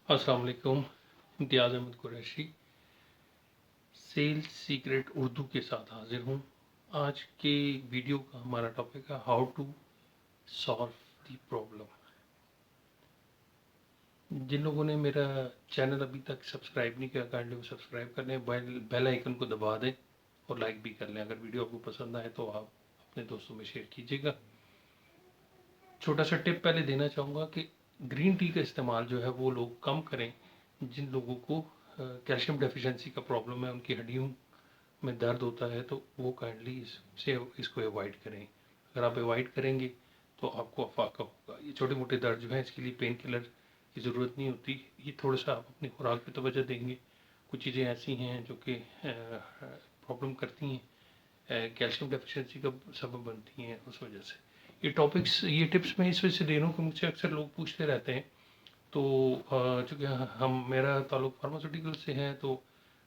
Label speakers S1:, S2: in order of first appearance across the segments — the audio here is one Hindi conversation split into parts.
S1: अस्सलाम वालेकुम। इम्तियाज़ अहमद कुरैशी सेल्स सीक्रेट उर्दू के साथ हाजिर हूँ। आज के वीडियो का हमारा टॉपिक है how to solve the problem. जिन लोगों ने मेरा चैनल अभी तक सब्सक्राइब नहीं किया, काइंडली वो सब्सक्राइब कर लें, बेल आइकन को दबा दें और लाइक भी कर लें। अगर वीडियो आपको पसंद आए तो आप अपने दोस्तों में शेयर कीजिएगा। छोटा सा टिप पहले देना चाहूँगा कि ग्रीन टी का इस्तेमाल जो है वो लोग कम करें। जिन लोगों को कैल्शियम डेफिशिएंसी का प्रॉब्लम है, उनकी हड्डियों में दर्द होता है, तो वो काइंडली इसको अवॉइड करें। अगर आप अवॉइड करेंगे तो आपको अफाका होगा। ये छोटे मोटे दर्द जो है इसके लिए पेन किलर की ज़रूरत नहीं होती। ये थोड़ा सा आप अपनी खुराक पे तवज्जो देंगे। कुछ चीज़ें ऐसी हैं जो कि प्रॉब्लम करती हैं, कैल्शियम डेफिशिएंसी का सबब बनती हैं। उस वजह से ये टिप्स मैं इस वजह से दे रहा हूँ कि मुझसे अक्सर लोग पूछते रहते हैं। तो चूँकि हम मेरा ताल्लुक़ फार्मास्यूटिकल से है, तो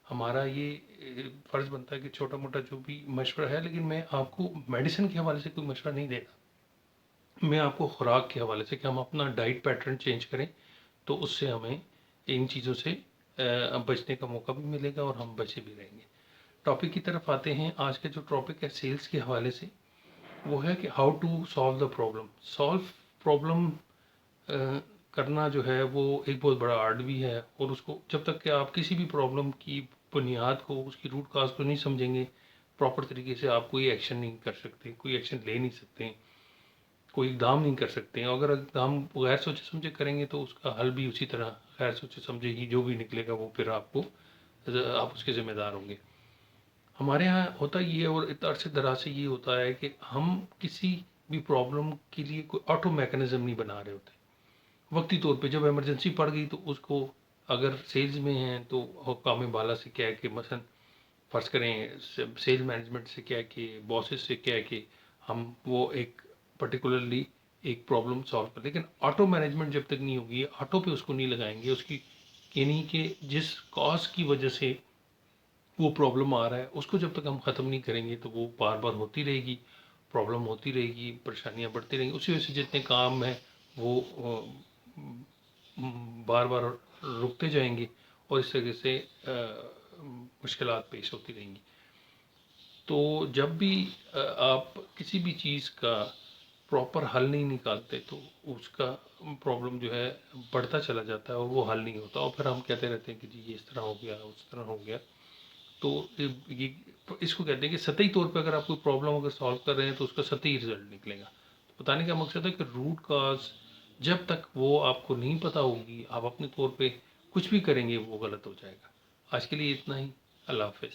S1: हमारा ये फ़र्ज़ बनता है कि छोटा मोटा जो भी मशवरा है, लेकिन मैं आपको मेडिसिन के हवाले से कोई मशवरा नहीं दे रहा। मैं आपको खुराक के हवाले से कि हम अपना डाइट पैटर्न चेंज करें तो उससे हमें इन चीज़ों से बचने का मौका भी मिलेगा और हम बचे भी रहेंगे। टॉपिक की तरफ आते हैं। आज का जो टॉपिक है सेल्स के हवाले से, वो है कि how to solve the problem. Solve problem करना जो है वो एक बहुत बड़ा आर्ट भी है, और उसको जब तक कि आप किसी भी प्रॉब्लम की बुनियाद को, उसकी रूट काज को नहीं समझेंगे प्रॉपर तरीके से, आप कोई एक्शन नहीं कर सकते, कोई एक्शन ले नहीं सकते, कोई इकदाम नहीं कर सकते। अगर इकदाम गैर सोचे समझे करेंगे तो उसका हल भी उसी तरह गैर सोचे समझे ही जो भी निकलेगा वो फिर आप उसके ज़िम्मेदार होंगे। हमारे यहाँ होता ये है, और अरसे दराज से ये होता है कि हम किसी भी प्रॉब्लम के लिए कोई ऑटो मैकेनिज्म नहीं बना रहे होते। वक्ती तौर पे जब इमरजेंसी पड़ गई तो उसको, अगर सेल्स में हैं तो हुक्काम बाला से कह के, मसलन फ़र्ज़ करें सेल्स मैनेजमेंट से कह के, बॉसेस से कह के हम वो एक पर्टिकुलरली एक प्रॉब्लम सॉल्व कर। लेकिन ऑटो मैनेजमेंट जब तक नहीं होगी, ऑटो पे उसको नहीं लगाएंगे, उसकी यानी कि जिस कॉज की वजह से वो प्रॉब्लम आ रहा है उसको जब तक हम ख़त्म नहीं करेंगे तो वो बार बार होती रहेगी, प्रॉब्लम होती रहेगी, परेशानियाँ बढ़ती रहेंगी। उसी वजह से जितने काम हैं वो बार बार रुकते जाएंगे और इस तरह से मुश्किलात पेश होती रहेंगी। तो जब भी आप किसी भी चीज़ का प्रॉपर हल नहीं निकालते तो उसका प्रॉब्लम जो है बढ़ता चला जाता है और वो हल नहीं होता, और फिर हम कहते रहते हैं कि जी ये इस तरह हो गया, उस तरह हो गया। तो ये इसको कहते हैं कि सतही तौर पे अगर आप कोई प्रॉब्लम अगर सॉल्व कर रहे हैं तो उसका सतही रिजल्ट निकलेगा। तो बताने का मकसद है कि रूट कॉज जब तक वो आपको नहीं पता होगी, आप अपने तौर पे कुछ भी करेंगे वो गलत हो जाएगा। आज के लिए इतना ही। अल्लाह हाफ़िज़।